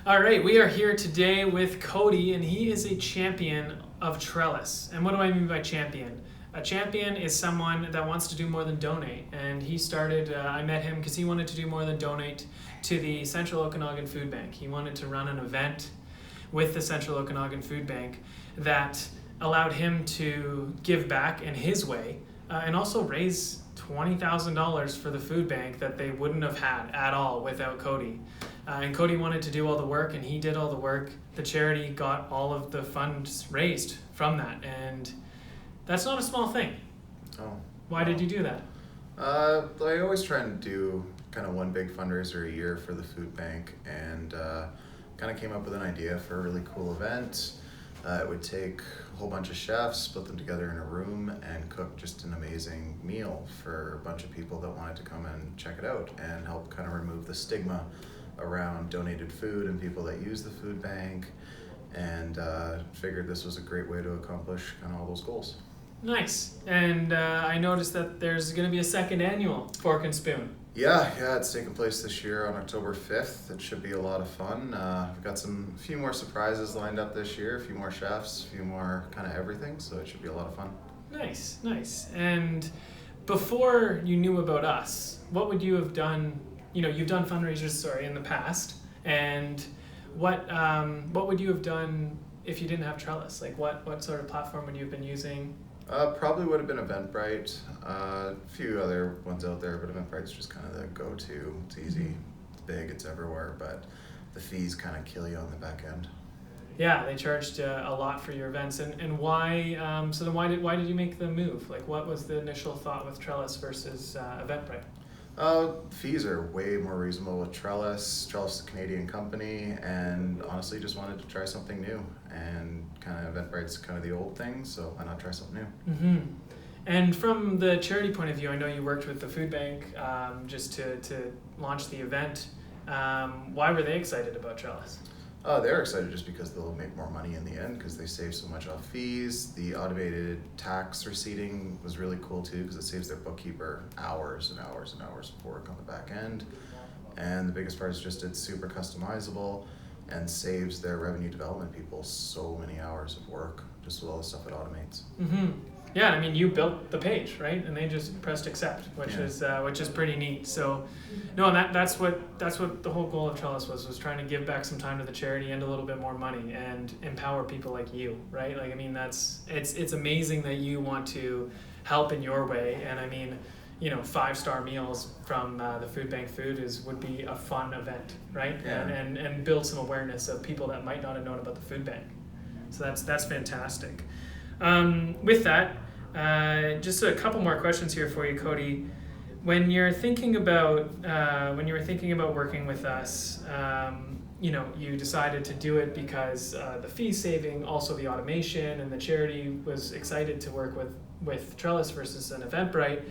All right, we are here today with Cody, and he is a champion of Trellis. And what do I mean by champion? A champion is someone that wants to do more than donate. And he started, I met him because he wanted to do more than donate to the Central Okanagan Food Bank. He wanted to run an event with the Central Okanagan Food Bank that allowed him to give back in his way and also raise $20,000 for the food bank that they wouldn't have had at all without Cody. And Cody wanted to do all the work, and he did all the work. The charity got all of the funds raised from that, and that's not a small thing. Oh. Why did you do that? I always try and do kind of one big fundraiser a year for the food bank, and kind of came up with an idea for a really cool event. It would take a whole bunch of chefs, split them together in a room, and cook just an amazing meal for a bunch of people that wanted to come and check it out and help kind of remove the stigma around donated food and people that use the food bank, and figured this was a great way to accomplish kind of all those goals. Nice. And I noticed that there's going to be a second annual Fork and Spoon. Yeah, it's taking place this year on October 5th. It should be a lot of fun. We've got a few more surprises lined up this year, a few more chefs, a few more kind of everything, so it should be a lot of fun. Nice. And before you knew about us, what would you have done? You know, you've done fundraisers, in the past, and what would you have done if you didn't have Trellis? Like, what sort of platform would you have been using? Probably would have been Eventbrite. A few other ones out there, but Eventbrite's just kind of the go-to. It's easy, it's big, it's everywhere, but the fees kind of kill you on the back end. Yeah, they charged a lot for your events, and why? So then, why did you make the move? Like, what was the initial thought with Trellis versus Eventbrite? Fees are way more reasonable with Trellis. Trellis is a Canadian company, and honestly just wanted to try something new. And kind of Eventbrite's kind of the old thing, so why not try something new? Mm-hmm. And from the charity point of view, I know you worked with the food bank just to launch the event. Why were they excited about Trellis? They're excited just because they'll make more money in the end because they save so much off fees. The automated tax receipting was really cool too because it saves their bookkeeper hours and hours and hours of work on the back end. And the biggest part is just it's super customizable and saves their revenue development people so many hours of work just with all the stuff it automates. Mm-hmm. Yeah, I mean, you built the page, right? And they just pressed accept, which is pretty neat. So, no, that's what the whole goal of Trellis was trying to give back some time to the charity and a little bit more money and empower people like you, right? Like, I mean, it's amazing that you want to help in your way. And I mean, 5-star meals from the food bank food would be a fun event, right? Yeah. And build some awareness of people that might not have known about the food bank. So that's fantastic. With that, just a couple more questions here for you, Cody. When you're thinking about working with us, you decided to do it because the fee saving, also the automation, and the charity was excited to work with Trellis versus an Eventbrite.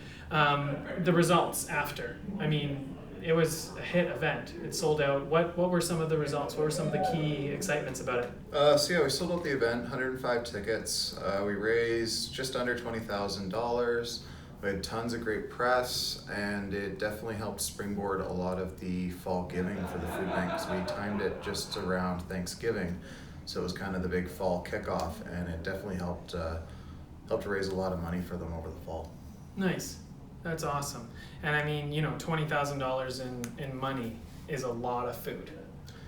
The results after, I mean, it was a hit event. It sold out. What were some of the results? What were some of the key excitements about it? We sold out the event, 105 tickets. We raised just under $20,000. We had tons of great press, and it definitely helped springboard a lot of the fall giving for the food bank because we timed it just around Thanksgiving. So it was kind of the big fall kickoff, and it definitely helped raise a lot of money for them over the fall. Nice. That's awesome. And I mean, $20,000 in money is a lot of food.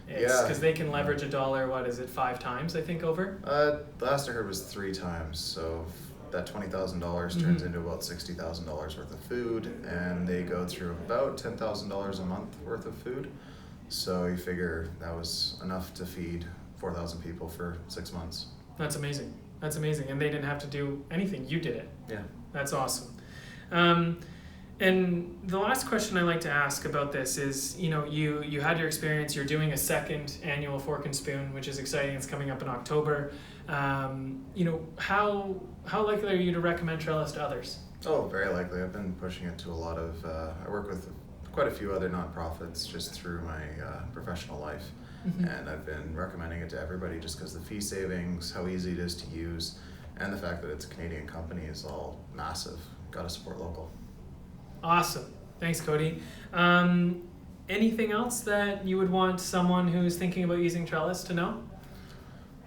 Because they can leverage $1, 5 times, I think, over? Last I heard was 3 times. So that $20,000 turns into about $60,000 worth of food, and they go through about $10,000 a month worth of food. So you figure that was enough to feed 4,000 people for 6 months. That's amazing. And they didn't have to do anything. You did it. Yeah. That's awesome. And the last question I like to ask about this is, you had your experience, you're doing a second annual Fork and Spoon, which is exciting. It's coming up in October. How likely are you to recommend Trellis to others? Oh, very likely. I've been pushing it to a lot of, I work with quite a few other nonprofits just through my professional life. Mm-hmm. And I've been recommending it to everybody just because the fee savings, how easy it is to use, and the fact that it's a Canadian company is all massive. Got to support local. Awesome. Thanks, Cody. anything else that you would want someone who's thinking about using Trellis to know?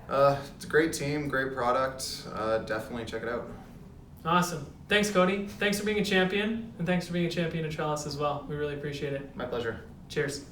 It's a great team, great product. Definitely check it out. Awesome. Thanks, Cody. Thanks for being a champion, and thanks for being a champion of Trellis as well. We really appreciate it. My pleasure. Cheers.